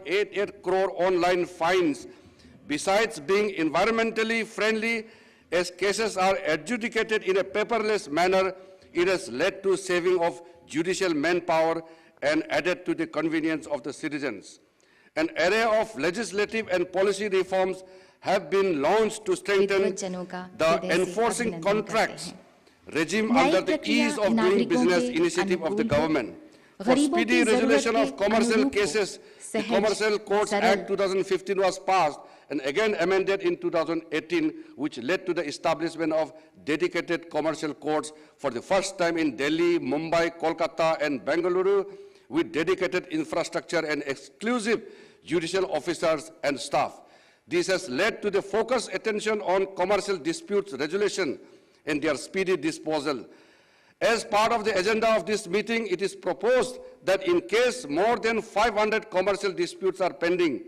1.88 crore online fines. Besides being environmentally friendly, as cases are adjudicated in a paperless manner, it has led to saving of judicial manpower and added to the convenience of the citizens. An array of legislative and policy reforms have been launched to strengthen the enforcing contracts regime under the ease of doing business initiative of the government. For speedy resolution of commercial cases, the Commercial Courts Act 2015 was passed and again amended in 2018, which led to the establishment of dedicated commercial courts for the first time in Delhi, Mumbai, Kolkata, and Bengaluru, with dedicated infrastructure and exclusive judicial officers and staff. This has led to the focused attention on commercial disputes resolution and their speedy disposal. As part of the agenda of this meeting, it is proposed that in case more than 500 commercial disputes are pending,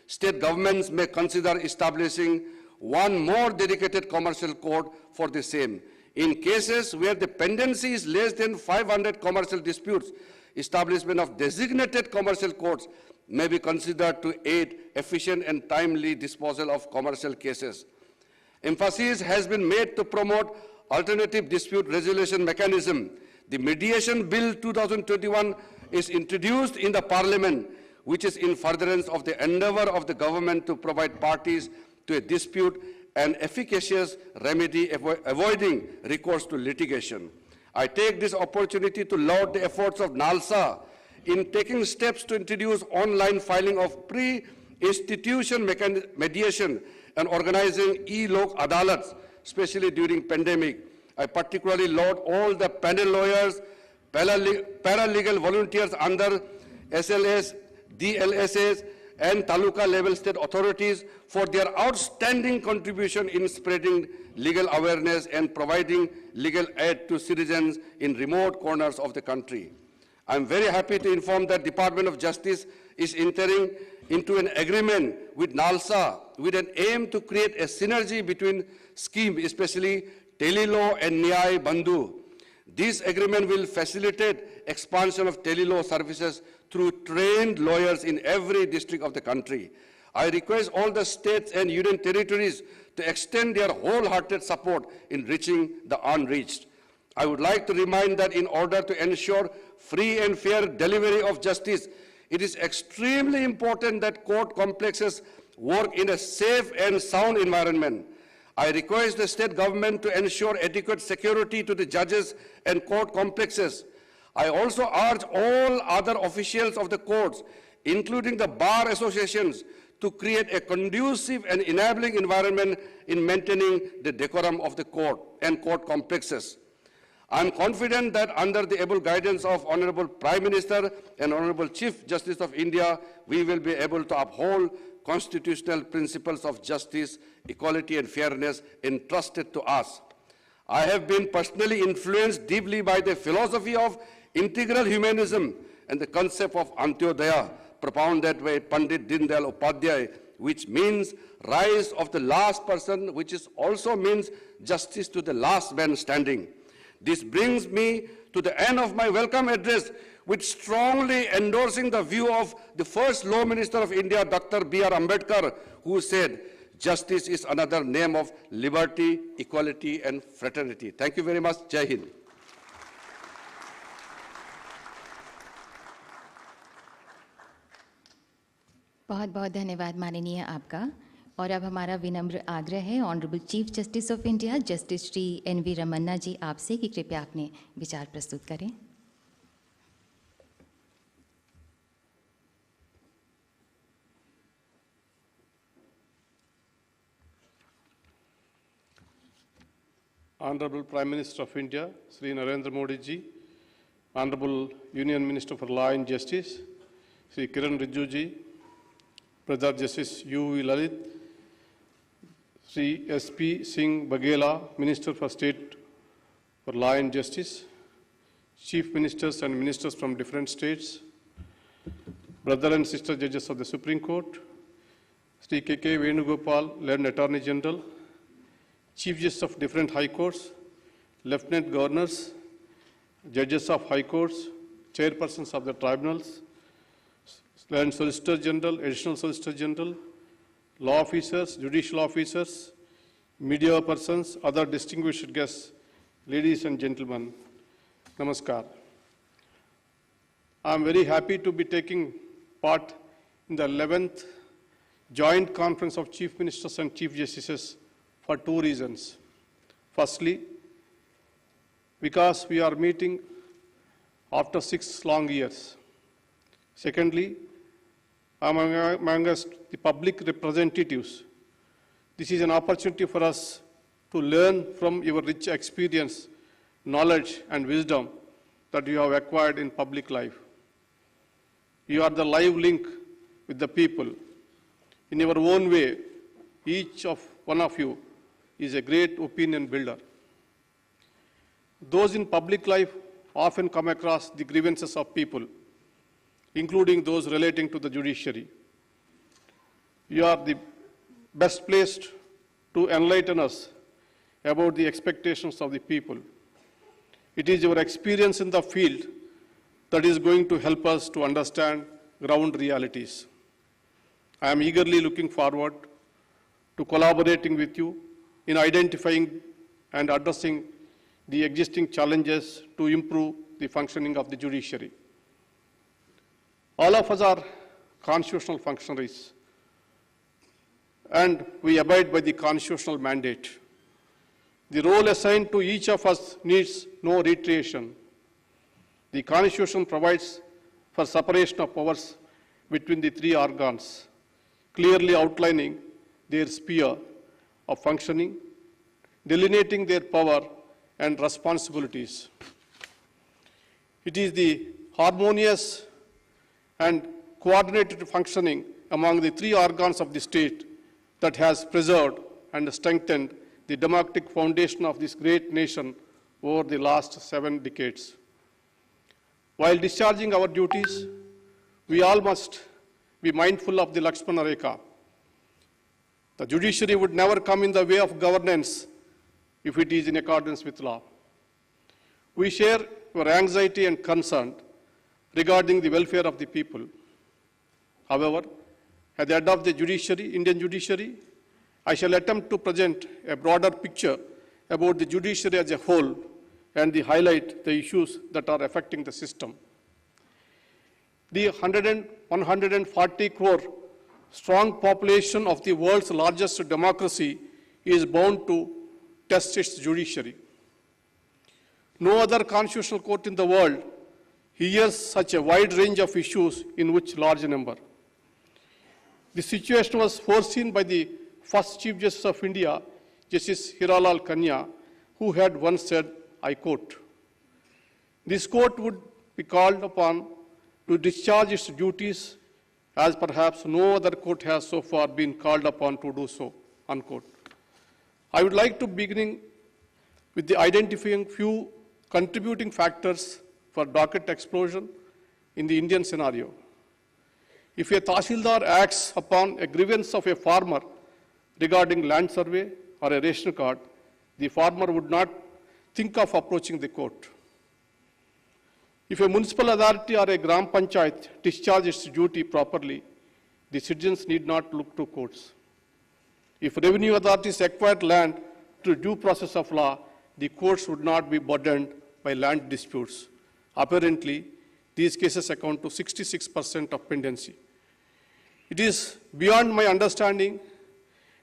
state governments may consider establishing one more dedicated commercial court for the same. In cases where the pendency is less than 500 commercial disputes, establishment of designated commercial courts may be considered to aid efficient and timely disposal of commercial cases. Emphasis has been made to promote alternative dispute resolution mechanism. The Mediation Bill 2021 is introduced in the Parliament, which is in furtherance of the endeavor of the government to provide parties to a dispute an efficacious remedy avoiding recourse to litigation. I take this opportunity to laud the efforts of NALSA in taking steps to introduce online filing of pre-institution mediation and organizing e-lok adalats, especially during pandemic. I particularly laud all the panel lawyers, paralegal volunteers under SLS, DLSAs, and Taluka level state authorities for their outstanding contribution in spreading legal awareness and providing legal aid to citizens in remote corners of the country. I am very happy to inform that Department of Justice is entering into an agreement with NALSA with an aim to create a synergy between schemes, especially Telelaw and Nyay Bandhu. This agreement will facilitate expansion of telelaw services through trained lawyers in every district of the country. I request all the states and union territories to extend their wholehearted support in reaching the unreached. I would like to remind that in order to ensure free and fair delivery of justice, it is extremely important that court complexes work in a safe and sound environment. I request the state government to ensure adequate security to the judges and court complexes. I also urge all other officials of the courts, including the bar associations, to create a conducive and enabling environment in maintaining the decorum of the court and court complexes. I am confident that under the able guidance of Honorable Prime Minister and Honorable Chief Justice of India, we will be able to uphold constitutional principles of justice, equality, and fairness entrusted to us. I have been personally influenced deeply by the philosophy of integral humanism and the concept of Antyodaya, propounded by Pandit Dindayal Upadhyay, which means rise of the last person, which is also means justice to the last man standing. This brings me to the end of my welcome address, with strongly endorsing the view of the first Law Minister of India, Dr. B.R. Ambedkar, who said, justice is another name of liberty, equality, and fraternity. Thank you very much. Jai Hind. बहुत बहुत धन्यवाद माननीय आपका। और अब हमारा विनम्र आग्रह है honourable chief justice of India justice Shri N V. Ramana ji आपसे कि कृपया अपने विचार प्रस्तुत करें। Honorable Prime Minister of India, Sri Narendra Modi ji, Honorable Union Minister for Law and Justice, Sri Kiran Rijiju ji, Brother Justice U.V. Lalit, Sri S.P. Singh Baghela, Minister for State for Law and Justice, Chief Ministers and Ministers from different states, Brother and Sister Judges of the Supreme Court, Sri K.K. Venugopal, Learned Attorney General, Chief Justice of different High Courts, Lieutenant Governors, Judges of High Courts, Chairpersons of the Tribunals, Learned Solicitor General, Additional Solicitor General, law officers, judicial officers, media persons, other distinguished guests, ladies and gentlemen, namaskar. I am very happy to be taking part in the 11th Joint Conference of Chief Ministers and Chief Justices for two reasons. Firstly, because we are meeting after 6 long years. Secondly, amongst the public representatives, this is an opportunity for us to learn from your rich experience, knowledge, and wisdom that you have acquired in public life. You are the live link with the people. In your own way, each of one of you is a great opinion builder. Those in public life often come across the grievances of people, including those relating to the judiciary. You are the best placed to enlighten us about the expectations of the people. It is your experience in the field that is going to help us to understand ground realities. I am eagerly looking forward to collaborating with you in identifying and addressing the existing challenges to improve the functioning of the judiciary. All of us are constitutional functionaries, and we abide by the constitutional mandate. The role assigned to each of us needs no reiteration. The Constitution provides for separation of powers between the three organs, clearly outlining their sphere of functioning, delineating their power and responsibilities. It is the harmonious and coordinated functioning among the three organs of the state that has preserved and strengthened the democratic foundation of this great nation over the last 7 decades. While discharging our duties, we all must be mindful of the Lakshmana Rekha. The judiciary would never come in the way of governance if it is in accordance with law. We share your anxiety and concern regarding the welfare of the people. However, at the head of the judiciary, Indian judiciary, I shall attempt to present a broader picture about the judiciary as a whole and highlight the issues that are affecting the system. The 140 crore strong population of the world's largest democracy is bound to test its judiciary. No other constitutional court in the world hears such a wide range of issues in which large number. The situation was foreseen by the first Chief Justice of India, Justice Hiralal Kanya, who had once said, I quote, "This court would be called upon to discharge its duties as perhaps no other court has so far been called upon to do so," unquote. I would like to begin with the identifying few contributing factors for docket explosion in the Indian scenario. If a Tahsildar acts upon a grievance of a farmer regarding land survey or a ration card, the farmer would not think of approaching the court. If a municipal authority or a Gram Panchayat discharges its duty properly, the citizens need not look to courts. If revenue authorities acquired land through due process of law, the courts would not be burdened by land disputes. Apparently, these cases account to 66% of pendency. It is beyond my understanding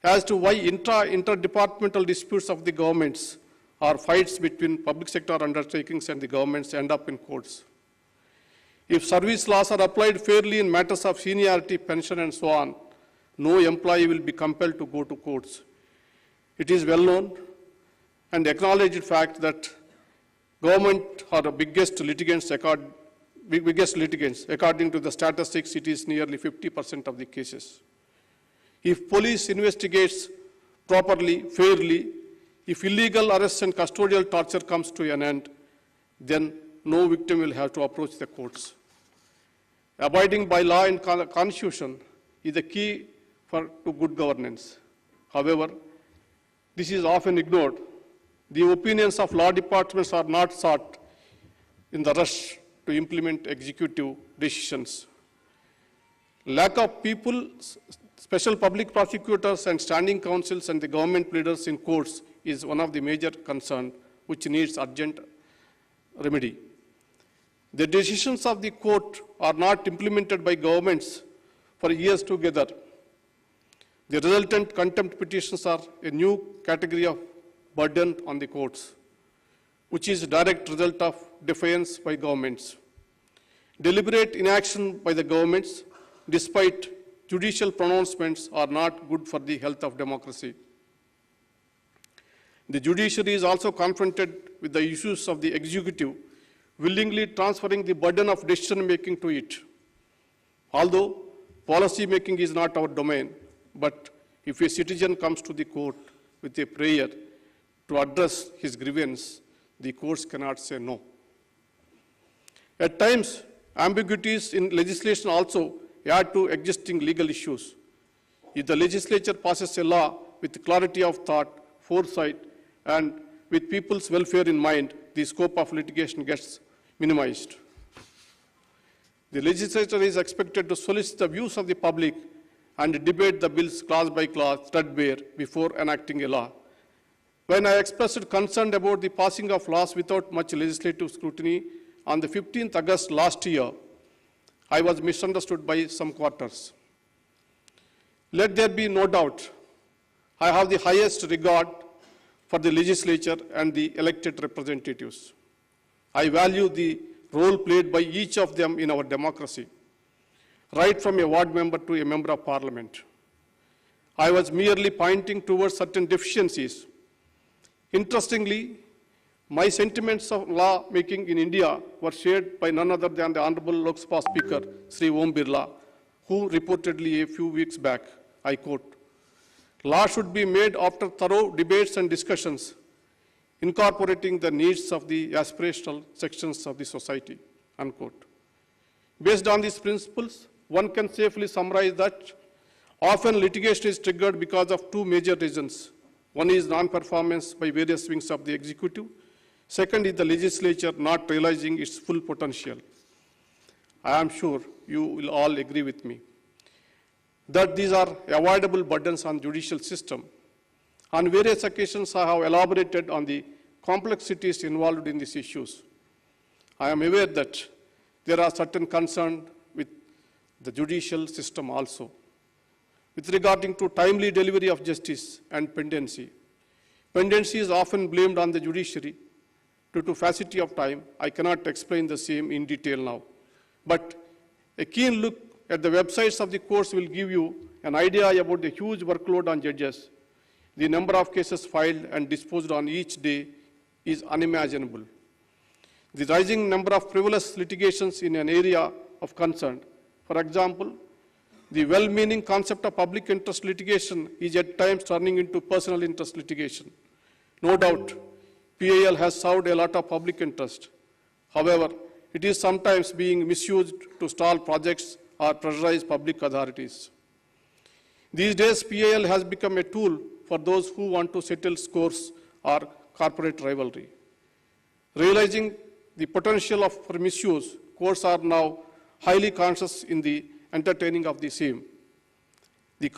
as to why interdepartmental disputes of the governments or fights between public sector undertakings and the governments end up in courts. If service laws are applied fairly in matters of seniority, pension, and so on, no employee will be compelled to go to courts. It is well known and acknowledged fact that government are the biggest litigants. According to the statistics, it is nearly 50% of the cases. If police investigates properly, fairly, if illegal arrests and custodial torture comes to an end, then no victim will have to approach the courts. Abiding by law and constitution is the key to good governance. However, this is often ignored. The opinions of law departments are not sought in the rush to implement executive decisions. Lack of people, special public prosecutors and standing counsels and the government leaders in courts is one of the major concerns which needs urgent remedy. The decisions of the court are not implemented by governments for years together. The resultant contempt petitions are a new category of burden on the courts, which is a direct result of defiance by governments. Deliberate inaction by the governments, despite judicial pronouncements, are not good for the health of democracy. The judiciary is also confronted with the issues of the executive, willingly transferring the burden of decision-making to it. Although policy-making is not our domain, but if a citizen comes to the court with a prayer to address his grievance, the courts cannot say no. At times, ambiguities in legislation also add to existing legal issues. If the legislature passes a law with clarity of thought, foresight, and with people's welfare in mind, the scope of litigation gets minimized. The legislature is expected to solicit the views of the public and debate the bills clause by clause, threadbare, before enacting a law. When I expressed concern about the passing of laws without much legislative scrutiny on the 15th August last year, I was misunderstood by some quarters. Let there be no doubt, I have the highest regard for the legislature and the elected representatives. I value the role played by each of them in our democracy, right from a ward member to a member of parliament. I was merely pointing towards certain deficiencies. Interestingly, my sentiments of law making in India were shared by none other than the Honorable Lok Sabha Speaker, Sri Om Birla, who reportedly a few weeks back, I quote, "Law should be made after thorough debates and discussions, incorporating the needs of the aspirational sections of the society," unquote. Based on these principles, one can safely summarize that often litigation is triggered because of two major reasons. One is non-performance by various wings of the executive. Second is the legislature not realizing its full potential. I am sure you will all agree with me that these are avoidable burdens on the judicial system. On various occasions, I have elaborated on the complexities involved in these issues. I am aware that there are certain concerns with the judicial system also. With regarding to timely delivery of justice and pendency. Pendency is often blamed on the judiciary due to paucity of time. I cannot explain the same in detail now. But a keen look at the websites of the courts will give you an idea about the huge workload on judges. The number of cases filed and disposed on each day is unimaginable. The rising number of frivolous litigations in an area of concern. For example, the well-meaning concept of public interest litigation is at times turning into personal interest litigation. No doubt, PIL has served a lot of public interest. However, it is sometimes being misused to stall projects or pressurize public authorities. These days, PIL has become a tool for those who want to settle scores or corporate rivalry. Realizing the potential for misuse, courts are now highly conscious in the entertaining of the same. This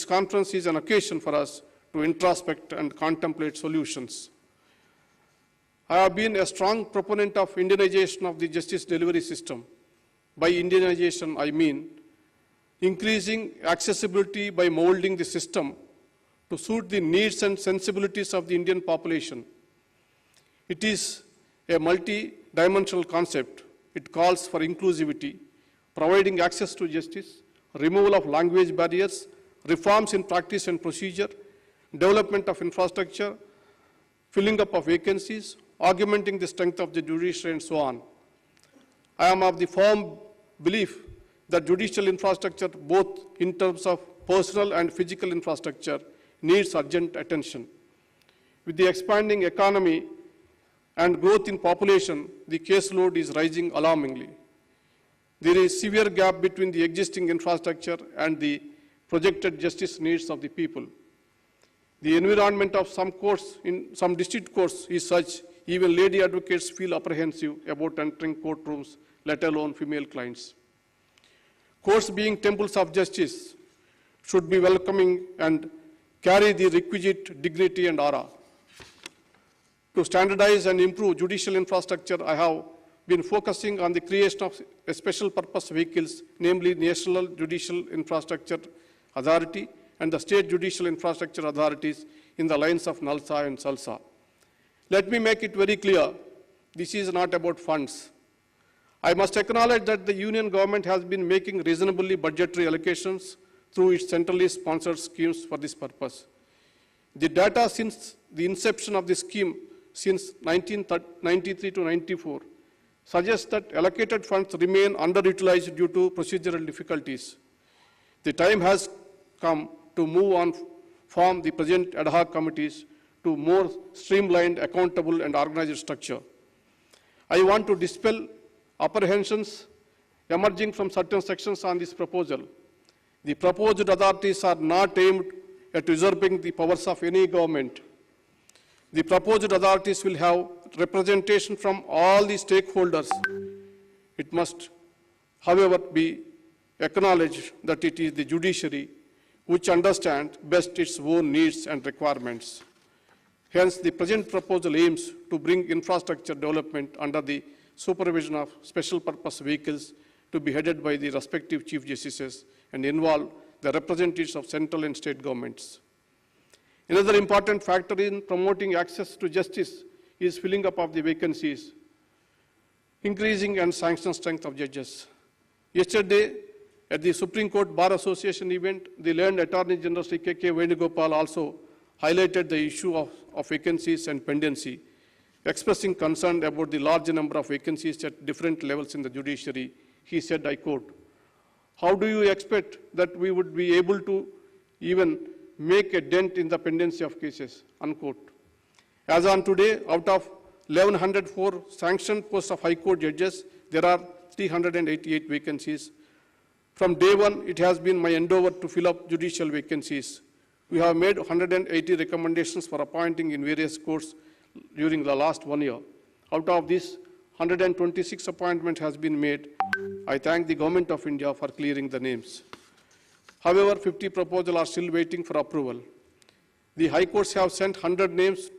conference is an occasion for us to introspect and contemplate solutions. I have been a strong proponent of Indianization of the justice delivery system. By Indianization, I mean increasing accessibility by molding the system to suit the needs and sensibilities of the Indian population. It is a multi-dimensional concept. It calls for inclusivity, providing access to justice, removal of language barriers, reforms in practice and procedure, development of infrastructure, filling up of vacancies, augmenting the strength of the judiciary, and so on. I am of the firm belief that judicial infrastructure, both in terms of personal and physical infrastructure, needs urgent attention. With the expanding economy and growth in population, the caseload is rising alarmingly. There is severe gap between the existing infrastructure and the projected justice needs of the people. The environment of some courts, in some district courts, is such even lady advocates feel apprehensive about entering courtrooms, let alone female clients. Courts being temples of justice should be welcoming and carry the requisite dignity and aura. To standardize and improve judicial infrastructure, I have been focusing on the creation of special purpose vehicles, namely National Judicial Infrastructure Authority and the State Judicial Infrastructure Authorities in the lines of NALSA and SALSA. Let me make it very clear, this is not about funds. I must acknowledge that the Union government has been making reasonably budgetary allocations through its centrally sponsored schemes for this purpose. The data since the inception of the scheme since 1993 to 94 suggests that allocated funds remain underutilized due to procedural difficulties. The time has come to move on from the present ad hoc committees to more streamlined, accountable, and organized structure. I want to dispel apprehensions emerging from certain sections on this proposal. The proposed authorities are not aimed at usurping the powers of any government. The proposed authorities will have representation from all the stakeholders. It must, however, be acknowledged that it is the judiciary which understands best its own needs and requirements. Hence, the present proposal aims to bring infrastructure development under the supervision of special purpose vehicles to be headed by the respective Chief Justices and involve the representatives of central and state governments. Another important factor in promoting access to justice is filling up of the vacancies, increasing and sanction strength of judges. Yesterday, at the Supreme Court Bar Association event, the learned Attorney General Sri K.K. Venugopal also highlighted the issue of vacancies and pendency, expressing concern about the large number of vacancies at different levels in the judiciary. He said, I quote, "How do you expect that we would be able to even make a dent in the pendency of cases?" Unquote. As on today, out of 1,104 sanctioned posts of High Court judges, there are 388 vacancies. From day one, it has been my endeavor to fill up judicial vacancies. We have made 180 recommendations for appointing in various courts during the last 1 year. Out of this, 126 appointments has been made. I thank the Government of India for clearing the names. However, 50 proposals are still waiting for approval. The High Courts have sent 100 names,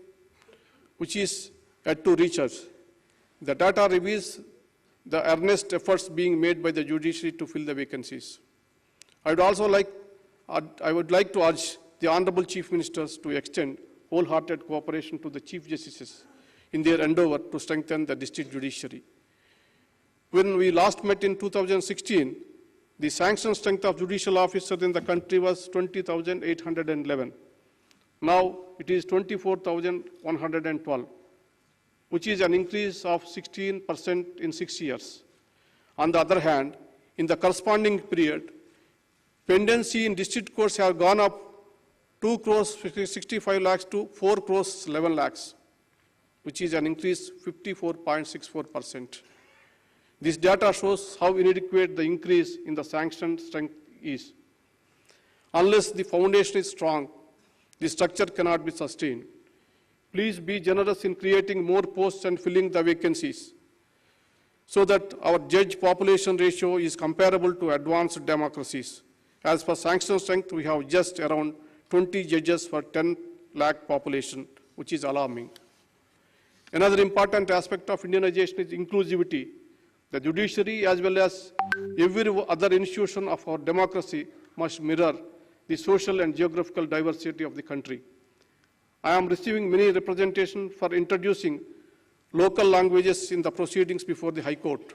which is yet to reach us. The data reveals the earnest efforts being made by the judiciary to fill the vacancies. I would like to urge the Honorable Chief Ministers to extend wholehearted cooperation to the Chief Justices in their endeavor to strengthen the district judiciary. When we last met in 2016, the sanction strength of judicial officers in the country was 20,811. Now it is 24,112, which is an increase of 16% in 6 years. On the other hand, in the corresponding period, pendency in district courts have gone up 2 crores 65 lakhs to 4 crores 11 lakhs, which is an increase 54.64%. This data shows how inadequate the increase in the sanction strength is. Unless the foundation is strong, the structure cannot be sustained. Please be generous in creating more posts and filling the vacancies so that our judge population ratio is comparable to advanced democracies. As for sanction strength, we have just around 20 judges for 10 lakh population, which is alarming. Another important aspect of Indianization is inclusivity. The judiciary, as well as every other institution of our democracy, must mirror the social and geographical diversity of the country. I am receiving many representations for introducing local languages in the proceedings before the High Court.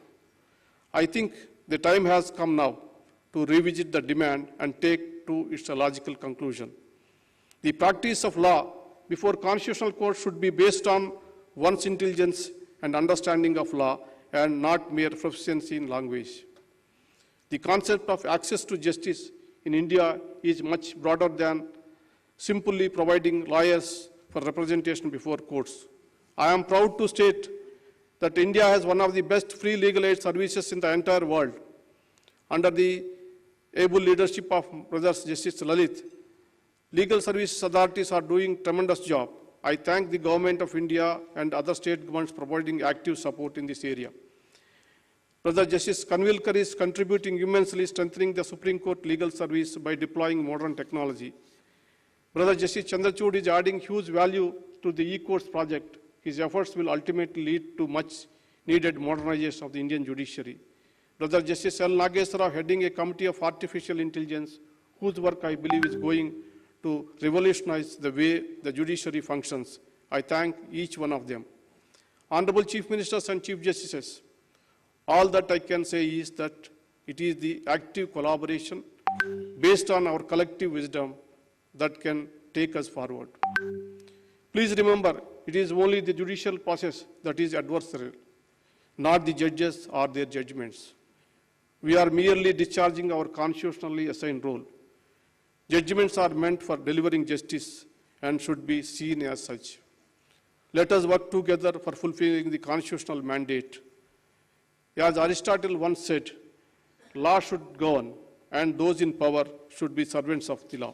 I think the time has come now to revisit the demand and take to its logical conclusion. The practice of law before constitutional court should be based on one's intelligence and understanding of law and not mere proficiency in language. The concept of access to justice in India is much broader than simply providing lawyers for representation before courts. I am proud to state that India has one of the best free legal aid services in the entire world. Under the able leadership of Brothers Justice Lalit, legal services authorities are doing a tremendous job. I thank the Government of India and other state governments providing active support in this area. Brother Justice Kanvilkar is contributing immensely, strengthening the Supreme Court legal service by deploying modern technology. Brother Justice Chandrachud is adding huge value to the e-courts project. His efforts will ultimately lead to much needed modernization of the Indian judiciary. Brother Justice L. Nageswara heading a committee of artificial intelligence, whose work I believe is going to revolutionize the way the judiciary functions. I thank each one of them. Honorable Chief Ministers and Chief Justices, all that I can say is that it is the active collaboration based on our collective wisdom that can take us forward. Please remember, it is only the judicial process that is adversarial, not the judges or their judgments. We are merely discharging our constitutionally assigned role. Judgments are meant for delivering justice and should be seen as such. Let us work together for fulfilling the constitutional mandate. As Aristotle once said, law should govern and those in power should be servants of the law.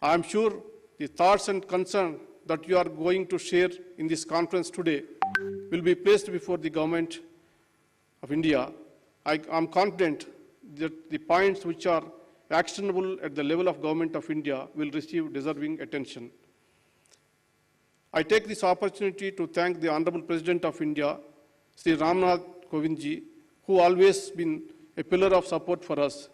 I am sure the thoughts and concerns that you are going to share in this conference today will be placed before the government of India. I am confident that the points which are actionable at the level of government of India will receive deserving attention. I take this opportunity to thank the Honorable President of India, Sri Ramnath Kovindji, who always been a pillar of support for us.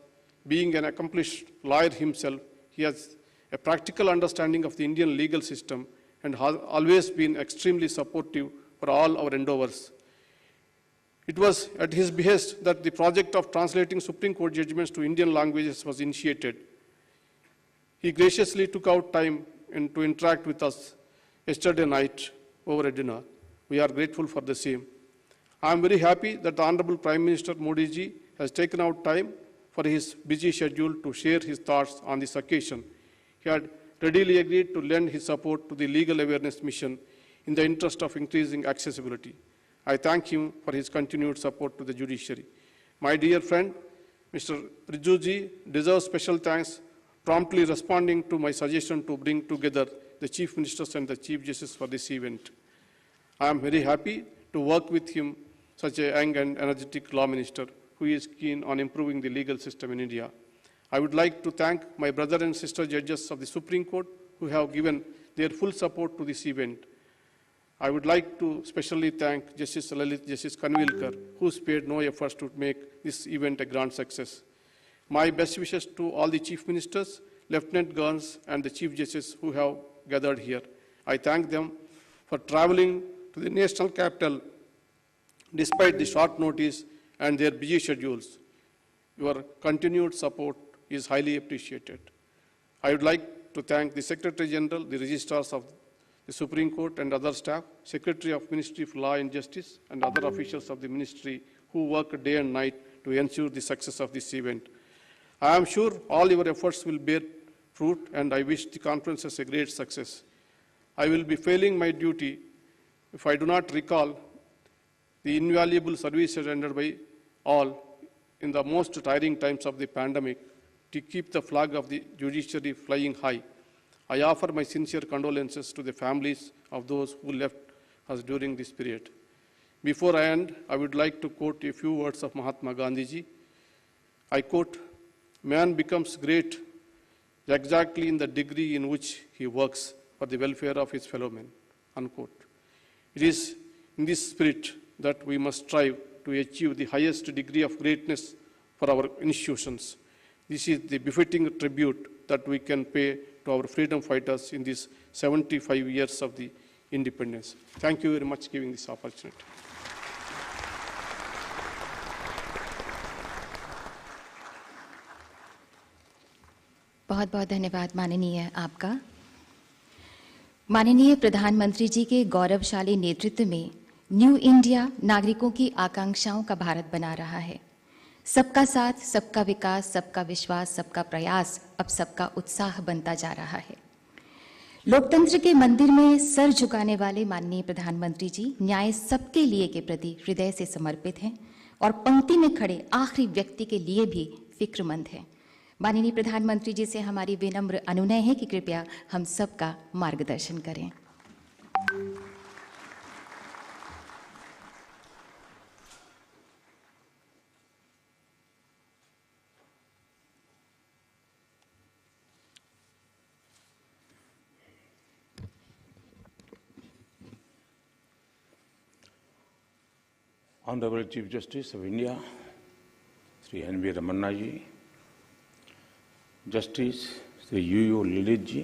Being an accomplished lawyer himself, he has a practical understanding of the Indian legal system and has always been extremely supportive for all our endeavors. It was at his behest that the project of translating Supreme Court judgments to Indian languages was initiated. He graciously took out time to interact with us yesterday night over a dinner. We are grateful for the same. I am very happy that the Honorable Prime Minister Modi ji has taken out time for his busy schedule to share his thoughts on this occasion. He had readily agreed to lend his support to the legal awareness mission in the interest of increasing accessibility. I thank him for his continued support to the judiciary. My dear friend, Mr. Rijuji deserves special thanks, promptly responding to my suggestion to bring together the Chief Ministers and the Chief Justice for this event. I am very happy to work with him, such a young and energetic law minister who is keen on improving the legal system in India. I would like to thank my brother and sister judges of the Supreme Court who have given their full support to this event. I would like to specially thank Justice Lalit, Justice Kanvilkar, who spared no efforts to make this event a grand success. My best wishes to all the Chief Ministers, Lieutenant Governors, and the Chief Justices who have gathered here. I thank them for traveling to the national capital despite the short notice and their busy schedules. Your continued support is highly appreciated. I would like to thank the Secretary General, the Registrars of the Supreme Court and other staff, Secretary of Ministry of Law and Justice, and other officials of the Ministry who work day and night to ensure the success of this event. I am sure all your efforts will bear fruit, and I wish the conference a great success. I will be failing my duty if I do not recall the invaluable services rendered by all in the most tiring times of the pandemic to keep the flag of the judiciary flying high. I offer my sincere condolences to the families of those who left us during this period. Before I end, I would like to quote a few words of Mahatma Gandhi ji. I quote, "Man becomes great exactly in the degree in which he works for the welfare of his fellow men," unquote. It is in this spirit that we must strive to achieve the highest degree of greatness for our institutions. This is the befitting tribute that we can pay to our freedom fighters in these 75 years of the independence. Thank you very much for giving this opportunity. बहुत बहुत धन्यवाद माननीय आपका। माननीय प्रधानमंत्री जी के गौरवशाली नेतृत्व में न्यू इंडिया नागरिकों की आकांक्षाओं का भारत बना रहा है। सबका साथ, सबका विकास, सबका विश्वास, सबका प्रयास अब सबका उत्साह बनता जा रहा है। लोकतंत्र के मंदिर में सर झुकाने वाले माननीय प्रधानमंत्री जी न्याय सबके लिए के प्रति हृदय से समर्पित हैं और पंक्ति में खड़े आखिरी व्यक्ति के लिए भी फिक्रमंद हैं। माननीय प्रधानमंत्री जी से हमारी विनम्र अनुनय है कि कृपया हम सबका मार्गदर्शन करें। Honorable Chief Justice of India, Sri N.V. Ramanna ji, Justice Sri U.U. Lilith जी,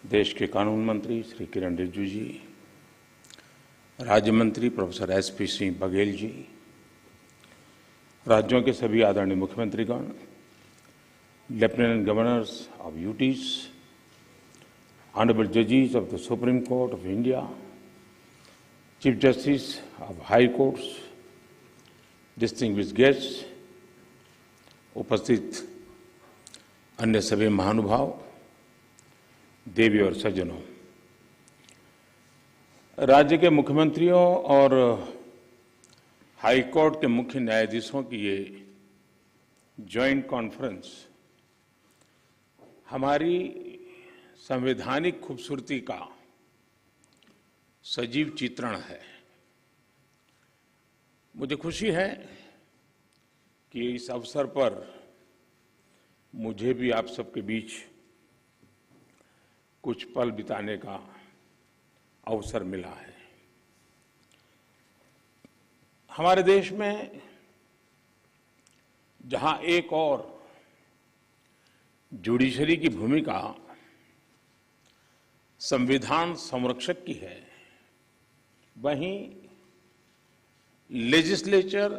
देश के कानून मंत्री श्री किरण रिजिजू जी, राज्य मंत्री प्रोफेसर S.P. सिंह बघेल जी, राज्यों के सभी आदरणीय मुख्यमंत्रीगण, lieutenant governors of UTs, honourable जजेस of the supreme court of India, chief justice of high courts, distinguished guests, उपस्थित अन्य सभी महानुभाव, देवी और सज्जनों, राज्य के मुख्यमंत्रियों और हाई कोर्ट के मुख्य न्यायाधीशों की ये जॉइंट कॉन्फ्रेंस हमारी संवैधानिक खूबसूरती का सजीव चित्रण है। मुझे खुशी है कि इस अवसर पर मुझे भी आप सबके बीच कुछ पल बिताने का अवसर मिला है। हमारे देश में जहां एक और जुडिशरी की भूमिका संविधान संरक्षक की है, वहीं लेजिस्लेचर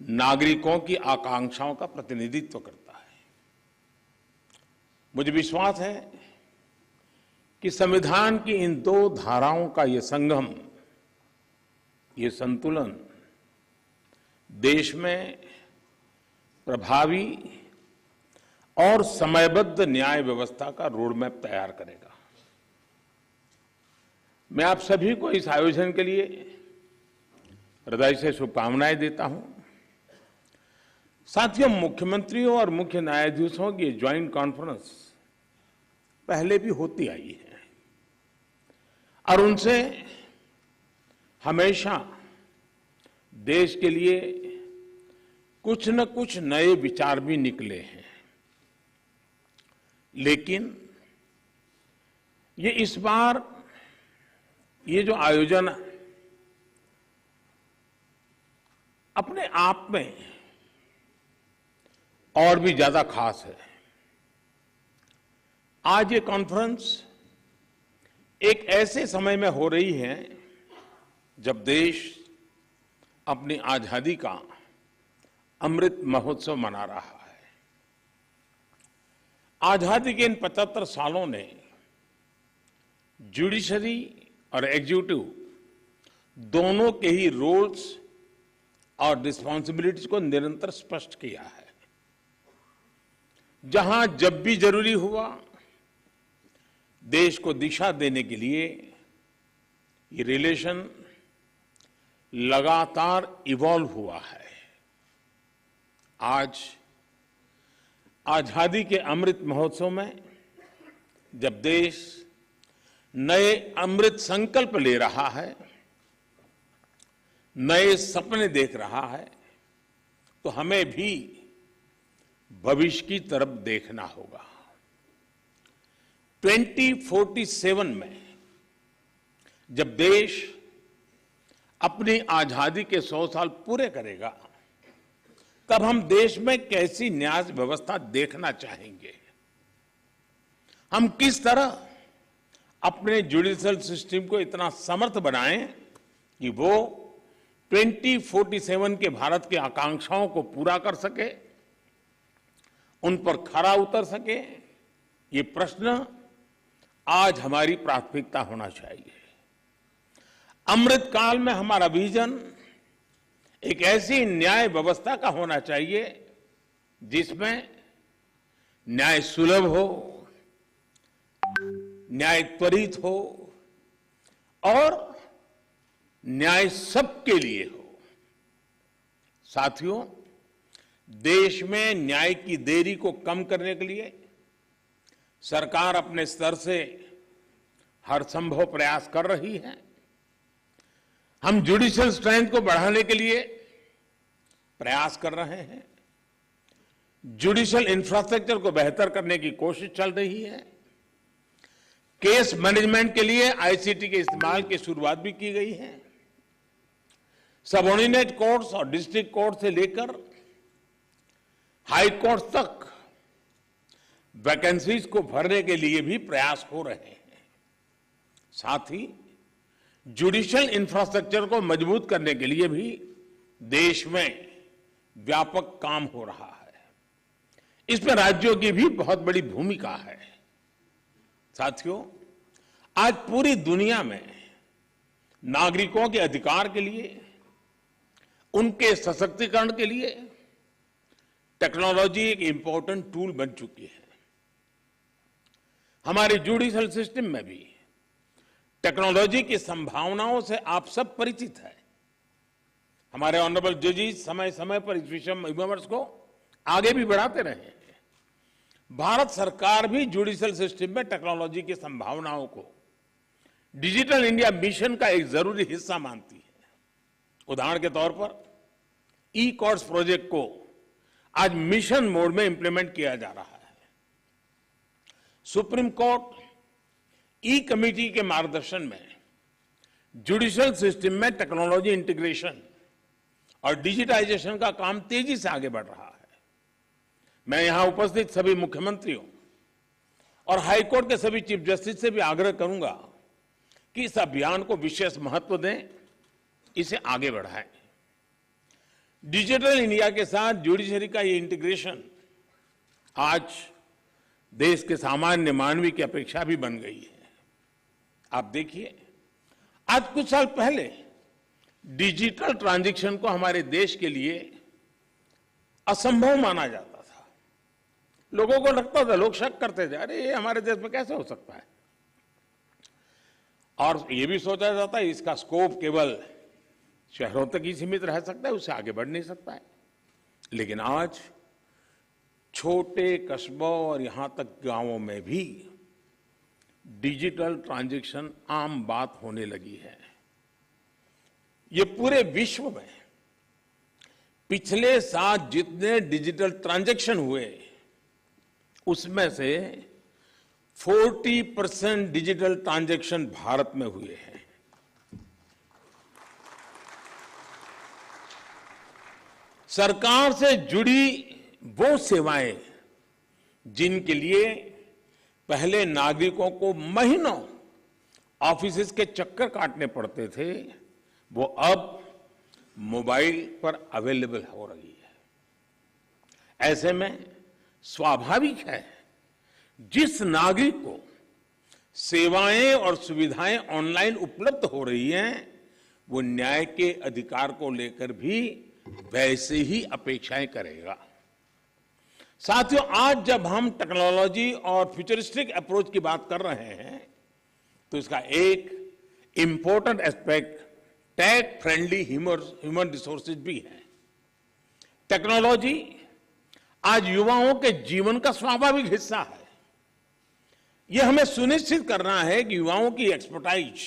नागरिकों की आकांक्षाओं का प्रतिनिधित्व करता है। मुझे विश्वास है कि संविधान की इन दो धाराओं का ये संगम, ये संतुलन देश में प्रभावी और समयबद्ध न्याय व्यवस्था का रोडमैप तैयार करेगा। मैं आप सभी को इस आयोजन के लिए हृदय से शुभकामनाएं देता हूं। साथियों, मुख्यमंत्रियों और मुख्य न्यायाधीशों की ज्वाइंट कॉन्फ्रेंस पहले भी होती आई है और उनसे हमेशा देश के लिए कुछ न कुछ नए विचार भी निकले हैं। लेकिन ये इस बार ये जो आयोजन अपने आप में और भी ज्यादा खास है। आज ये कॉन्फ्रेंस एक ऐसे समय में हो रही है जब देश अपनी आजादी का अमृत महोत्सव मना रहा है। आजादी के इन 75 सालों ने जुडिशरी और एग्जीक्यूटिव दोनों के ही रोल्स और रिस्पॉन्सिबिलिटीज को निरंतर स्पष्ट किया है। जहां जब भी जरूरी हुआ, देश को दिशा देने के लिए ये रिलेशन लगातार इवॉल्व हुआ है। आज आजादी के अमृत महोत्सव में जब देश नए अमृत संकल्प ले रहा है, नए सपने देख रहा है, तो हमें भी भविष्य की तरफ देखना होगा। 2047 में जब देश अपनी आजादी के 100 साल पूरे करेगा, तब हम देश में कैसी न्याय व्यवस्था देखना चाहेंगे। हम किस तरह अपने जुडिशियल सिस्टम को इतना समर्थ बनाएं कि वो 2047 के भारत की आकांक्षाओं को पूरा कर सके, उन पर खरा उतर सके। ये प्रश्न आज हमारी प्राथमिकता होना चाहिए। अमृत काल में हमारा विजन एक ऐसी न्याय व्यवस्था का होना चाहिए जिसमें न्याय सुलभ हो, न्याय त्वरित हो और न्याय सबके लिए हो। साथियों, देश में न्याय की देरी को कम करने के लिए सरकार अपने स्तर से हर संभव प्रयास कर रही है। हम जुडिशियल स्ट्रेंथ को बढ़ाने के लिए प्रयास कर रहे हैं। जुडिशियल इंफ्रास्ट्रक्चर को बेहतर करने की कोशिश चल रही है। केस मैनेजमेंट के लिए आईसीटी के इस्तेमाल की शुरुआत भी की गई है। सबऑर्डिनेट कोर्ट्स और डिस्ट्रिक्ट कोर्ट से लेकर हाई कोर्ट तक वैकेंसीज को भरने के लिए भी प्रयास हो रहे हैं। साथ ही जुडिशियल इंफ्रास्ट्रक्चर को मजबूत करने के लिए भी देश में व्यापक काम हो रहा है। इसमें राज्यों की भी बहुत बड़ी भूमिका है। साथियों, आज पूरी दुनिया में नागरिकों के अधिकार के लिए, उनके सशक्तिकरण के लिए टेक्नोलॉजी एक इंपॉर्टेंट टूल बन चुकी है। हमारे जुडिशियल सिस्टम में भी टेक्नोलॉजी की संभावनाओं से आप सब परिचित हैं। हमारे ऑनरेबल जजेस समय समय पर इस विमर्श को आगे भी बढ़ाते रहे हैं। भारत सरकार भी जुडिशियल सिस्टम में टेक्नोलॉजी की संभावनाओं को डिजिटल इंडिया मिशन का एक जरूरी हिस्सा मानती है। उदाहरण के तौर पर ई कोर्ट्स प्रोजेक्ट को आज मिशन मोड में इंप्लीमेंट किया जा रहा है। सुप्रीम कोर्ट ई कमेटी के मार्गदर्शन में जुडिशियल सिस्टम में टेक्नोलॉजी इंटीग्रेशन और डिजिटाइजेशन का काम तेजी से आगे बढ़ रहा है। मैं यहां उपस्थित सभी मुख्यमंत्रियों और हाईकोर्ट के सभी चीफ जस्टिस से भी आग्रह करूंगा कि इस अभियान को विशेष महत्व दें, इसे आगे बढ़ाएं। डिजिटल इंडिया के साथ जुडिशरी का ये इंटीग्रेशन आज देश के सामान्य मानवी की अपेक्षा भी बन गई है। आप देखिए, आज कुछ साल पहले डिजिटल ट्रांजैक्शन को हमारे देश के लिए असंभव माना जाता था। लोगों को लगता था, लोग शक करते थे, अरे ये हमारे देश में कैसे हो सकता है। और ये भी सोचा जाता है इसका स्कोप केवल शहरों तक ही सीमित रह सकता है, उससे आगे बढ़ नहीं सकता है। लेकिन आज छोटे कस्बों और यहां तक गांवों में भी डिजिटल ट्रांजैक्शन आम बात होने लगी है। ये पूरे विश्व में पिछले साल जितने डिजिटल ट्रांजैक्शन हुए उसमें से 40% डिजिटल ट्रांजैक्शन भारत में हुए हैं। सरकार से जुड़ी वो सेवाएं जिनके लिए पहले नागरिकों को महीनों ऑफिस के चक्कर काटने पड़ते थे, वो अब मोबाइल पर अवेलेबल हो रही है। ऐसे में स्वाभाविक है जिस नागरिक को सेवाएं और सुविधाएं ऑनलाइन उपलब्ध हो रही हैं, वो न्याय के अधिकार को लेकर भी वैसे ही अपेक्षाएं करेगा। साथियों, आज जब हम टेक्नोलॉजी और फ्यूचरिस्टिक अप्रोच की बात कर रहे हैं तो इसका एक important aspect tech friendly human resources भी है। टेक्नोलॉजी आज युवाओं के जीवन का स्वाभाविक हिस्सा है। यह हमें सुनिश्चित करना है कि युवाओं की एक्सपर्टाइज,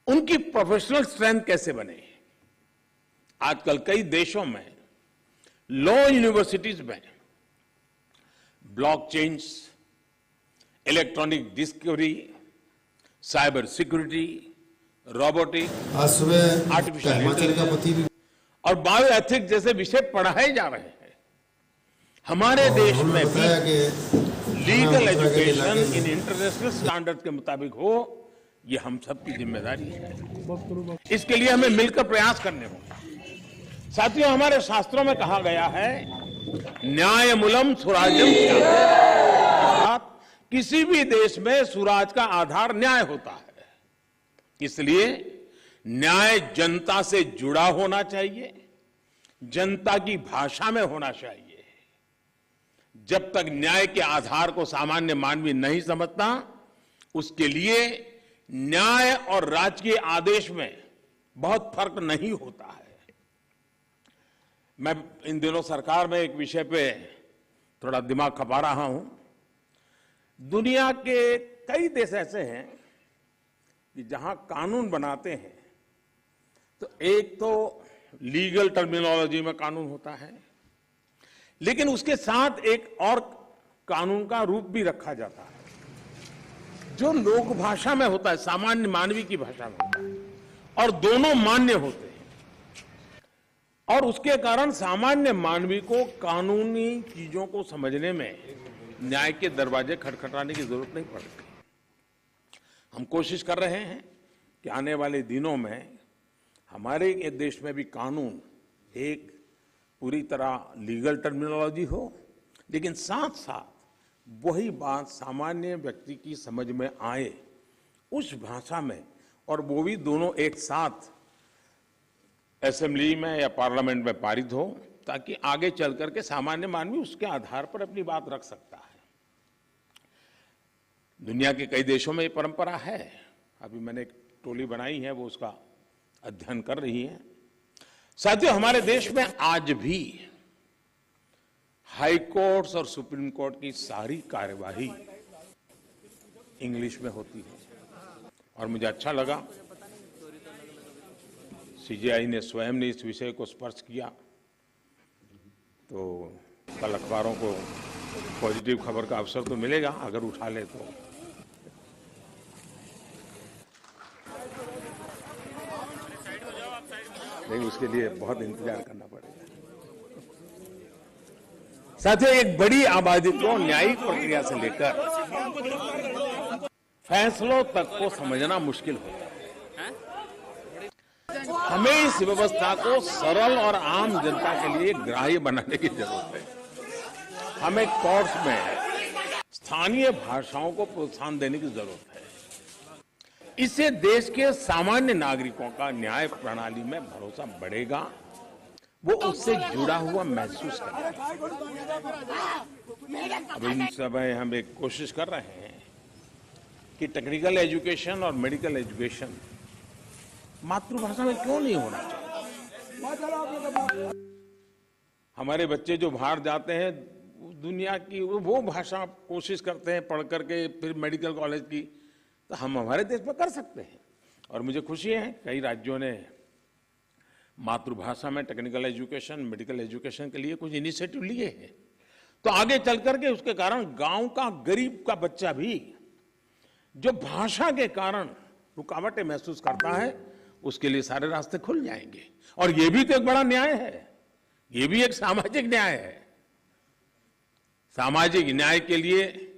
उनकी प्रोफेशनल स्ट्रेंथ कैसे बने। आजकल कई देशों में लॉ यूनिवर्सिटीज में blockchain, electronic discovery, cyber security, robotic, artificial intelligence और बायो एथिक्स जैसे विषय पढ़ाए जा रहे हैं। हमारे देश में भी legal education in international standard के मुताबिक हो, ये हम सबकी जिम्मेदारी है। इसके लिए हमें मिलकर प्रयास करने होंगे। साथियों, हमारे शास्त्रों में कहा गया है, न्यायमूलम सुराज्यम स्यात्। किसी भी देश में सुराज का आधार न्याय होता है। इसलिए न्याय जनता से जुड़ा होना चाहिए, जनता की भाषा में होना चाहिए। जब तक न्याय के आधार को सामान्य मानवी नहीं समझता, उसके लिए न्याय और राजकीय आदेश में बहुत फर्क नहीं होता है। मैं इन दिनों सरकार में एक विषय पे थोड़ा दिमाग खपा रहा हूं। दुनिया के कई देश ऐसे हैं कि जहां कानून बनाते हैं तो एक तो लीगल टर्मिनोलॉजी में कानून होता है, लेकिन उसके साथ एक और कानून का रूप भी रखा जाता है जो लोक भाषा में होता है, सामान्य मानवी की भाषा में होता है, और दोनों मान्य होते हैं। और उसके कारण सामान्य मानवी को कानूनी चीजों को समझने में न्याय के दरवाजे खटखटाने की जरूरत नहीं पड़ती। हम कोशिश कर रहे हैं कि आने वाले दिनों में हमारे देश में भी कानून एक पूरी तरह लीगल टर्मिनोलॉजी हो, लेकिन साथ साथ वही बात सामान्य व्यक्ति की समझ में आए उस भाषा में, और वो भी दोनों एक साथ असेंबली में या पार्लियामेंट में पारित हो, ताकि आगे चल करके सामान्य मानवी उसके आधार पर अपनी बात रख सकता है। दुनिया के कई देशों में ये परंपरा है। अभी मैंने एक टोली बनाई है, वो उसका अध्ययन कर रही है। साथियों, हमारे देश में आज भी हाई कोर्ट्स और सुप्रीम कोर्ट की सारी कार्यवाही इंग्लिश में होती है, और मुझे अच्छा लगा सीजेआई ने स्वयं ने इस विषय को स्पर्श किया। तो कल अखबारों को पॉजिटिव खबर का अवसर तो मिलेगा अगर उठा ले तो। लेकिन उसके लिए बहुत इंतजार करना पड़ेगा। साथियों, एक बड़ी आबादी को न्यायिक प्रक्रिया से लेकर फैसलों तक को समझना मुश्किल होता है। हमें इस व्यवस्था को सरल और आम जनता के लिए ग्राह्य बनाने की जरूरत है। हमें कोर्ट्स में स्थानीय भाषाओं को प्रोत्साहन देने की जरूरत है। इससे देश के सामान्य नागरिकों का न्याय प्रणाली में भरोसा बढ़ेगा, वो उससे जुड़ा हुआ महसूस करेगा। अब इन समय हम एक कोशिश कर रहे हैं कि टेक्निकल एजुकेशन और मेडिकल एजुकेशन मातृभाषा में क्यों नहीं होना चाहिए। हमारे बच्चे जो बाहर जाते हैं दुनिया की वो भाषा कोशिश करते हैं पढ़ करके फिर मेडिकल कॉलेज की, तो हम हमारे देश में कर सकते हैं। और मुझे खुशी है कई राज्यों ने मातृभाषा में टेक्निकल एजुकेशन, मेडिकल एजुकेशन के लिए कुछ इनिशिएटिव लिए हैं। तो आगे चल करके उसके कारण गांव का गरीब का बच्चा भी जो भाषा के कारण रुकावटें महसूस करता है, उसके लिए सारे रास्ते खुल जाएंगे। और ये भी तो एक बड़ा न्याय है, ये भी एक सामाजिक न्याय है। सामाजिक न्याय के लिए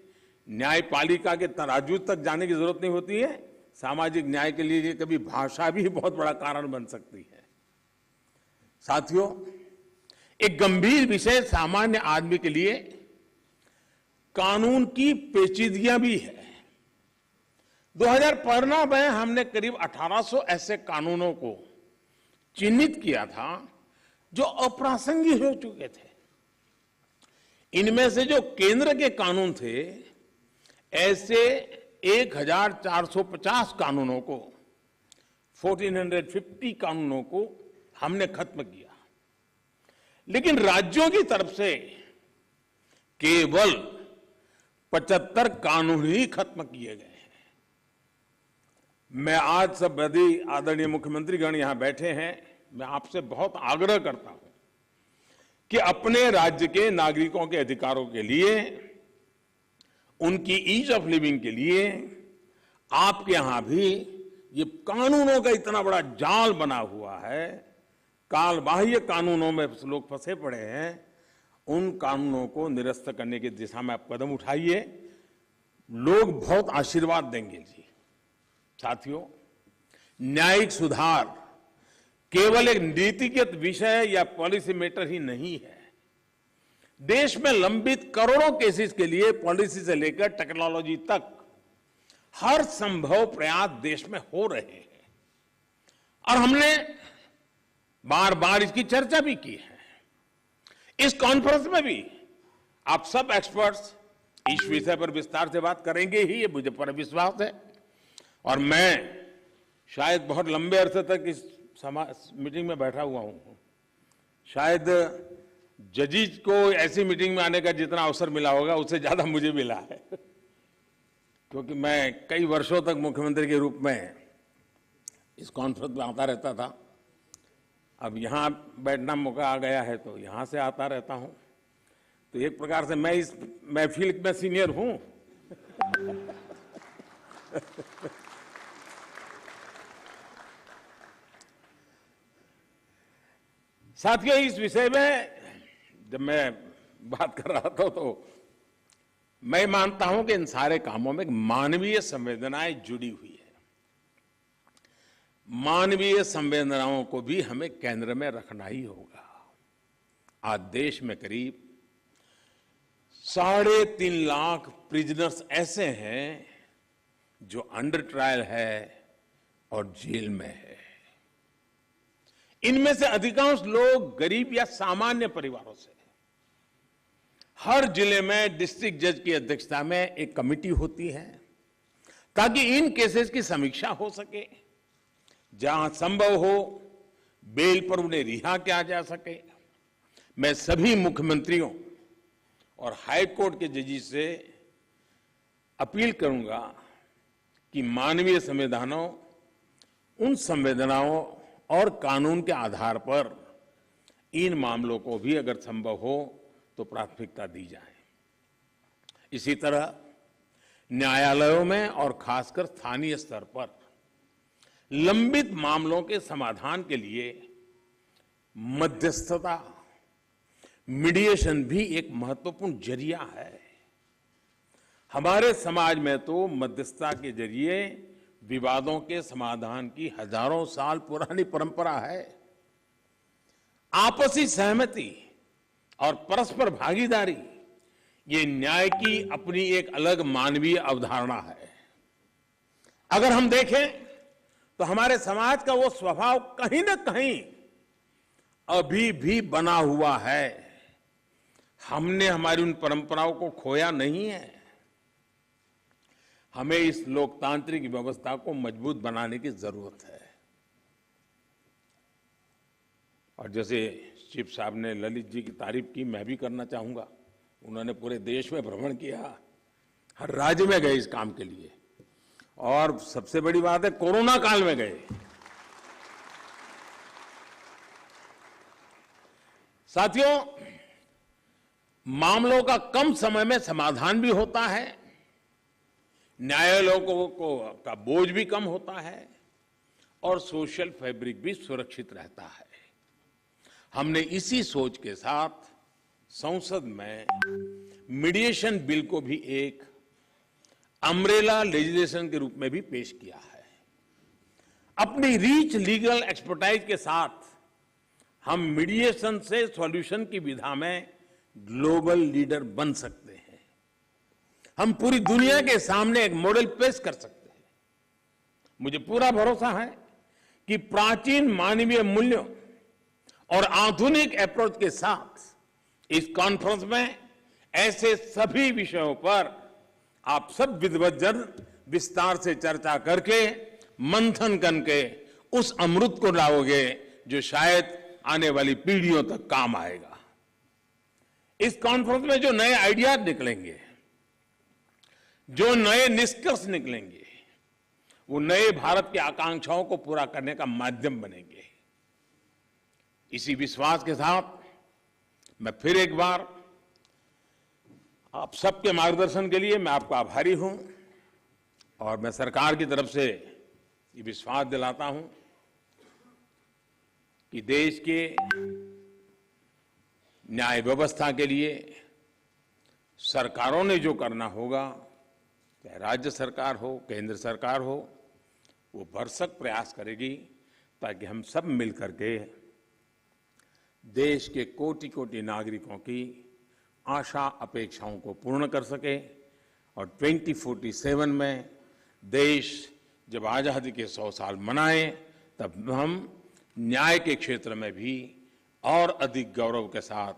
न्यायपालिका के तराजू तक जाने की जरूरत नहीं होती है। सामाजिक न्याय के लिए कभी भाषा भी बहुत बड़ा कारण बन सकती है। साथियों, एक गंभीर विषय सामान्य आदमी के लिए कानून की पेचीदगियां भी है। 2015 में हमने करीब 1800 ऐसे कानूनों को चिन्हित किया था जो अप्रासंगिक हो चुके थे। इनमें से जो केंद्र के कानून थे, ऐसे 1450 कानूनों को, 1450 कानूनों को हमने खत्म किया। लेकिन राज्यों की तरफ से केवल 75 कानून ही खत्म किए गए हैं। मैं आज सब आदरणीय मुख्यमंत्रीगण यहां बैठे हैं, मैं आपसे बहुत आग्रह करता हूं कि अपने राज्य के नागरिकों के अधिकारों के लिए, उनकी ईज ऑफ लिविंग के लिए आपके यहां भी ये कानूनों का इतना बड़ा जाल बना हुआ है, काल बाह्य कानूनों में लोग फंसे पड़े हैं, उन कानूनों को निरस्त करने की दिशा में आप कदम उठाइए। लोग बहुत आशीर्वाद देंगे जी। साथियों, न्यायिक सुधार केवल एक नीतिगत विषय या पॉलिसी मैटर ही नहीं है। देश में लंबित करोड़ों केसेस के लिए पॉलिसी से लेकर टेक्नोलॉजी तक हर संभव प्रयास देश में हो रहे हैं, और हमने बार बार इसकी चर्चा भी की है। इस कॉन्फ्रेंस में भी आप सब एक्सपर्ट्स इस विषय पर विस्तार से बात करेंगे ही, ये मुझे पर विश्वास है। और मैं शायद बहुत लंबे अरसे तक इस मीटिंग में बैठा हुआ हूं। शायद जजेस को ऐसी मीटिंग में आने का जितना अवसर मिला होगा उससे ज्यादा मुझे मिला है, क्योंकि मैं कई वर्षों तक मुख्यमंत्री के रूप में इस कॉन्फ्रेंस में आता रहता था। अब यहां बैठना मौका आ गया है तो यहां से आता रहता हूं। तो एक प्रकार से मैं इस महफिल में सीनियर हूं। साथियों, इस विषय में जब मैं बात कर रहा था तो मैं मानता हूं कि इन सारे कामों में मानवीय संवेदनाएं जुड़ी हुई है। मानवीय संवेदनाओं को भी हमें केंद्र में रखना ही होगा। आज देश में करीब 3.5 लाख प्रिजनर्स ऐसे हैं जो अंडर ट्रायल है और जेल में है। इनमें से अधिकांश लोग गरीब या सामान्य परिवारों से हैं। हर जिले में डिस्ट्रिक्ट जज की अध्यक्षता में एक कमेटी होती है ताकि इन केसेस की समीक्षा हो सके, जहां संभव हो बेल पर उन्हें रिहा किया जा सके। मैं सभी मुख्यमंत्रियों और हाई कोर्ट के जजेस से अपील करूंगा कि मानवीय संवेदनाओं, उन संवेदनाओं और कानून के आधार पर इन मामलों को भी अगर संभव हो तो प्राथमिकता दी जाए। इसी तरह न्यायालयों में और खासकर स्थानीय स्तर पर लंबित मामलों के समाधान के लिए मध्यस्थता, मीडिएशन भी एक महत्वपूर्ण जरिया है। हमारे समाज में तो मध्यस्थता के जरिए विवादों के समाधान की हजारों साल पुरानी परंपरा है। आपसी सहमति और परस्पर भागीदारी, ये न्याय की अपनी एक अलग मानवीय अवधारणा है। अगर हम देखें तो हमारे समाज का वो स्वभाव कहीं ना कहीं अभी भी बना हुआ है। हमने हमारी उन परंपराओं को खोया नहीं है। हमें इस लोकतांत्रिक व्यवस्था को मजबूत बनाने की जरूरत है। और जैसे चीफ साहब ने ललित जी की तारीफ की, मैं भी करना चाहूंगा। उन्होंने पूरे देश में भ्रमण किया, हर राज्य में गए इस काम के लिए, और सबसे बड़ी बात है कोरोना काल में गए। साथियों, मामलों का कम समय में समाधान भी होता है, न्यायालयों का बोझ भी कम होता है और सोशल फैब्रिक भी सुरक्षित रहता है। हमने इसी सोच के साथ संसद में मीडिएशन बिल को भी एक अम्ब्रेला लेजिस्लेशन के रूप में भी पेश किया है। अपनी रीच लीगल एक्सपर्टाइज के साथ हम मीडिएशन से सॉल्यूशन की विधा में ग्लोबल लीडर बन सकते हैं। हम पूरी दुनिया के सामने एक मॉडल पेश कर सकते हैं। मुझे पूरा भरोसा है कि प्राचीन मानवीय मूल्यों और आधुनिक अप्रोच के साथ इस कॉन्फ्रेंस में ऐसे सभी विषयों पर आप सब विद्वज्जन विस्तार से चर्चा करके, मंथन करके उस अमृत को लाओगे जो शायद आने वाली पीढ़ियों तक काम आएगा। इस कॉन्फ्रेंस में जो नए आइडियाज निकलेंगे, जो नए निष्कर्ष निकलेंगे, वो नए भारत की आकांक्षाओं को पूरा करने का माध्यम बनेंगे। इसी विश्वास के साथ मैं फिर एक बार आप सबके मार्गदर्शन के लिए मैं आपका आभारी हूं, और मैं सरकार की तरफ से ये विश्वास दिलाता हूं कि देश के न्याय व्यवस्था के लिए सरकारों ने जो करना होगा, चाहे राज्य सरकार हो, केंद्र सरकार हो, वो भरसक प्रयास करेगी ताकि हम सब मिलकर के देश के कोटि कोटि नागरिकों की आशा अपेक्षाओं को पूर्ण कर सके। और 2047 में देश जब आजादी के 100 साल मनाए, तब हम न्याय के क्षेत्र में भी और अधिक गौरव के साथ,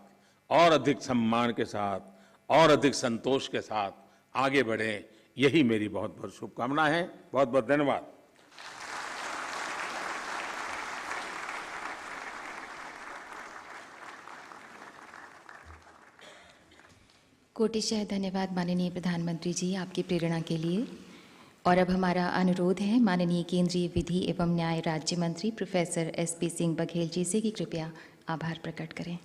और अधिक सम्मान के साथ, और अधिक संतोष के साथ आगे बढ़े। यही मेरी बहुत बहुत शुभकामना है। बहुत बहुत धन्यवाद। कोटिशः धन्यवाद माननीय प्रधानमंत्री जी, आपकी प्रेरणा के लिए। और अब हमारा अनुरोध है माननीय केंद्रीय विधि एवं न्याय राज्य मंत्री प्रोफेसर SP सिंह बघेल जी से कि कृपया आभार प्रकट करें।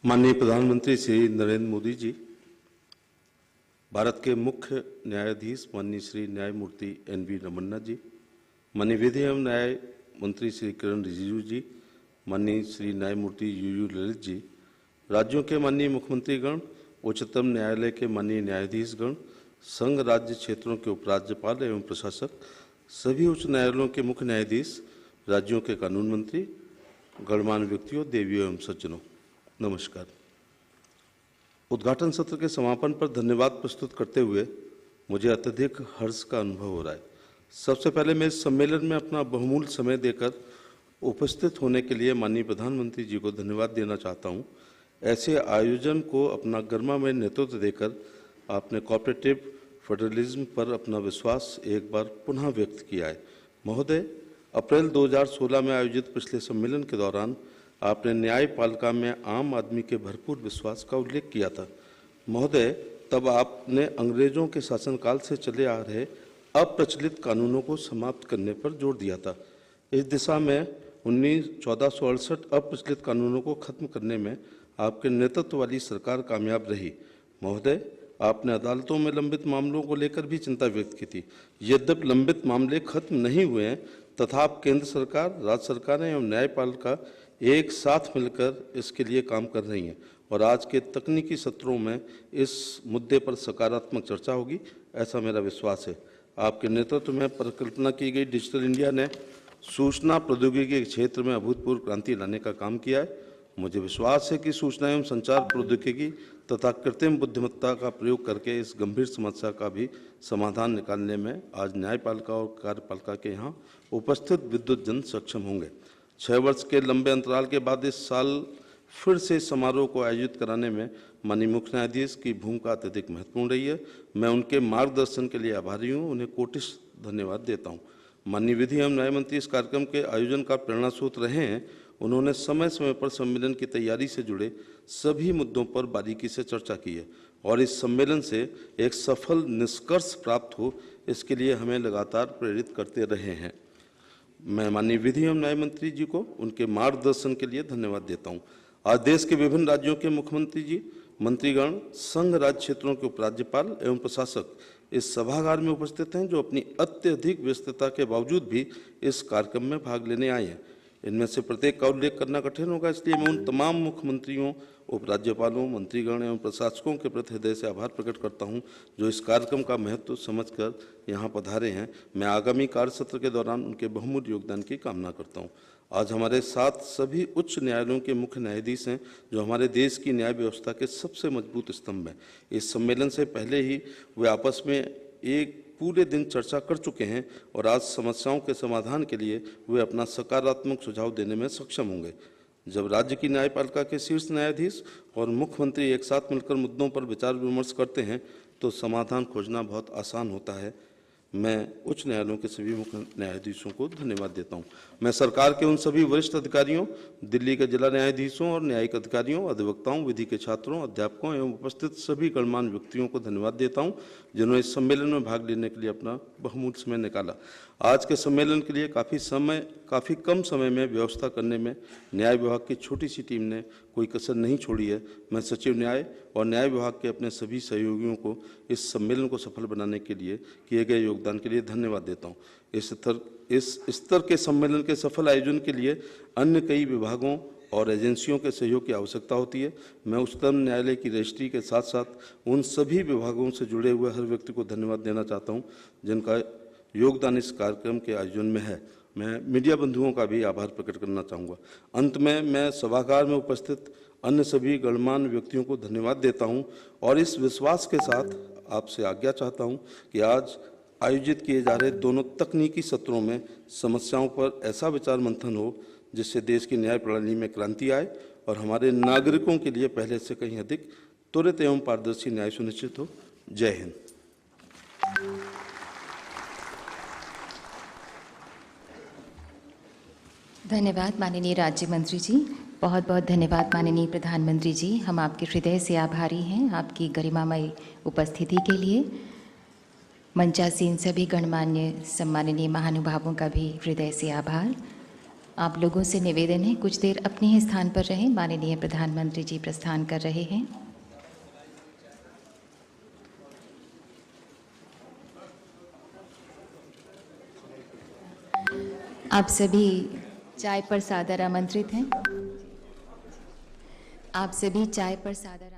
माननीय प्रधानमंत्री श्री नरेंद्र मोदी जी, भारत के मुख्य न्यायाधीश माननीय श्री न्यायमूर्ति NV रमन्ना जी, माननीय विधि एवं न्याय मंत्री श्री किरण रिजिजू जी, माननीय श्री न्यायमूर्ति UU ललित जी, राज्यों के माननीय मुख्यमंत्रीगण, उच्चतम न्यायालय के माननीय न्यायाधीशगण, संघ राज्य क्षेत्रों के उपराज्यपाल एवं प्रशासक, सभी उच्च न्यायालयों के मुख्य न्यायाधीश, राज्यों के कानून मंत्री, गणमान्य व्यक्तियों, देवियों एवं सज्जनों, नमस्कार। उद्घाटन सत्र के समापन पर धन्यवाद प्रस्तुत करते हुए मुझे अत्यधिक हर्ष का अनुभव हो रहा है। सबसे पहले मैं इस सम्मेलन में अपना बहुमूल्य समय देकर उपस्थित होने के लिए माननीय प्रधानमंत्री जी को धन्यवाद देना चाहता हूं। ऐसे आयोजन को अपना गर्मामय नेतृत्व देकर आपने कॉर्पोरेटिव फेडरलिज्म पर अपना विश्वास एक बार पुनः व्यक्त किया है। महोदय, अप्रैल 2016 में आयोजित पिछले सम्मेलन के दौरान आपने न्यायपालिका में आम आदमी के भरपूर विश्वास का उल्लेख किया था। महोदय, तब आपने अंग्रेजों के शासनकाल से चले आ रहे अप्रचलित कानूनों को समाप्त करने पर जोर दिया था। इस दिशा में 1468 अप्रचलित कानूनों को खत्म करने में आपके नेतृत्व वाली सरकार कामयाब रही। महोदय, आपने अदालतों में लंबित मामलों को लेकर भी चिंता व्यक्त की थी। यद्यपि लंबित मामले खत्म नहीं हुए हैं, तथा आप केंद्र सरकार, राज्य सरकारें एवं न्यायपालिका एक साथ मिलकर इसके लिए काम कर रही हैं और आज के तकनीकी सत्रों में इस मुद्दे पर सकारात्मक चर्चा होगी, ऐसा मेरा विश्वास है। आपके नेतृत्व में परिकल्पना की गई डिजिटल इंडिया ने सूचना प्रौद्योगिकी के क्षेत्र में अभूतपूर्व क्रांति लाने का काम किया है। मुझे विश्वास है कि सूचना एवं संचार प्रौद्योगिकी तथा कृत्रिम बुद्धिमत्ता का प्रयोग करके इस गंभीर समस्या का भी समाधान निकालने में आज न्यायपालिका और कार्यपालिका के यहाँ उपस्थित विद्युत जन सक्षम होंगे। 6 वर्ष के लंबे अंतराल के बाद इस साल फिर से समारोह को आयोजित कराने में माननीय मुख्य न्यायाधीश की भूमिका अत्यधिक महत्वपूर्ण रही है। मैं उनके मार्गदर्शन के लिए आभारी हूँ, उन्हें कोटिश धन्यवाद देता हूँ। माननीय विधि एवं न्याय मंत्री इस कार्यक्रम के आयोजन का प्रेरणा स्रोत रहे हैं। उन्होंने समय समय पर सम्मेलन की तैयारी से जुड़े सभी मुद्दों पर बारीकी से चर्चा की है और इस सम्मेलन से एक सफल निष्कर्ष प्राप्त हो, इसके लिए हमें लगातार प्रेरित करते रहे हैं। मैं माननीय विधि एवं न्याय मंत्री जी को उनके मार्गदर्शन के लिए धन्यवाद देता हूं। आज देश के विभिन्न राज्यों के मुख्यमंत्री जी, मंत्रीगण, संघ राज्य क्षेत्रों के उपराज्यपाल एवं प्रशासक इस सभागार में उपस्थित हैं, जो अपनी अत्यधिक व्यस्तता के बावजूद भी इस कार्यक्रम में भाग लेने आए हैं। इनमें से प्रत्येक का उल्लेख करना कठिन होगा, इसलिए मैं उन तमाम मुख्यमंत्रियों, उपराज्यपालों, मंत्रीगण एवं प्रशासकों के प्रति हृदय से आभार प्रकट करता हूं, जो इस कार्यक्रम का महत्व समझकर यहां पधारे हैं। मैं आगामी कार्यसत्र के दौरान उनके बहुमूल्य योगदान की कामना करता हूं। आज हमारे साथ सभी उच्च न्यायालयों के मुख्य न्यायाधीश हैं, जो हमारे देश की न्याय व्यवस्था के सबसे मजबूत स्तंभ हैं। इस सम्मेलन से पहले ही वे आपस में एक पूरे दिन चर्चा कर चुके हैं और आज समस्याओं के समाधान के लिए वे अपना सकारात्मक सुझाव देने में सक्षम होंगे। जब राज्य की न्यायपालिका के शीर्ष न्यायाधीश और मुख्यमंत्री एक साथ मिलकर मुद्दों पर विचार विमर्श करते हैं तो समाधान खोजना बहुत आसान होता है। मैं उच्च न्यायालयों के सभी मुख्य न्यायाधीशों को धन्यवाद देता हूं। मैं सरकार के उन सभी वरिष्ठ अधिकारियों, दिल्ली के जिला न्यायाधीशों और न्यायिक अधिकारियों, अधिवक्ताओं, विधि के छात्रों, अध्यापकों एवं उपस्थित सभी गणमान्य व्यक्तियों को धन्यवाद देता हूं, जिन्होंने इस सम्मेलन में भाग लेने के लिए अपना बहुमूल्य समय निकाला। आज के सम्मेलन के लिए काफ़ी कम समय में व्यवस्था करने में न्याय विभाग की छोटी सी टीम ने कोई कसर नहीं छोड़ी है। मैं सचिव न्याय और न्याय विभाग के अपने सभी सहयोगियों को इस सम्मेलन को सफल बनाने के लिए किए गए योगदान के लिए धन्यवाद देता हूँ। इस स्तर के सम्मेलन के सफल आयोजन के लिए अन्य कई विभागों और एजेंसियों के सहयोग की आवश्यकता होती है। मैं उच्चतम न्यायालय की रजिस्ट्री के साथ साथ उन सभी विभागों से जुड़े हुए हर व्यक्ति को धन्यवाद देना चाहता हूं, जिनका योगदान इस कार्यक्रम के आयोजन में है। मैं मीडिया बंधुओं का भी आभार प्रकट करना चाहूँगा। अंत में मैं सभागार में उपस्थित अन्य सभी गणमान्य व्यक्तियों को धन्यवाद देता हूँ और इस विश्वास के साथ आपसे आज्ञा चाहता हूँ कि आज आयोजित किए जा रहे दोनों तकनीकी सत्रों में समस्याओं पर ऐसा विचार मंथन हो जिससे देश की न्याय प्रणाली में क्रांति आए और हमारे नागरिकों के लिए पहले से कहीं अधिक त्वरित एवं पारदर्शी न्याय सुनिश्चित हो। जय हिंद। धन्यवाद माननीय राज्य मंत्री जी। बहुत बहुत धन्यवाद माननीय प्रधानमंत्री जी। हम आपके हृदय से आभारी हैं आपकी गरिमामय उपस्थिति के लिए। मंचासीन सभी गणमान्य सम्माननीय महानुभावों का भी हृदय से आभार। आप लोगों से निवेदन है कुछ देर अपने ही स्थान पर रहें। माननीय प्रधानमंत्री जी प्रस्थान कर रहे हैं। आप सभी चाय पर सादर आमंत्रित हैं। आप सभी चाय पर सादर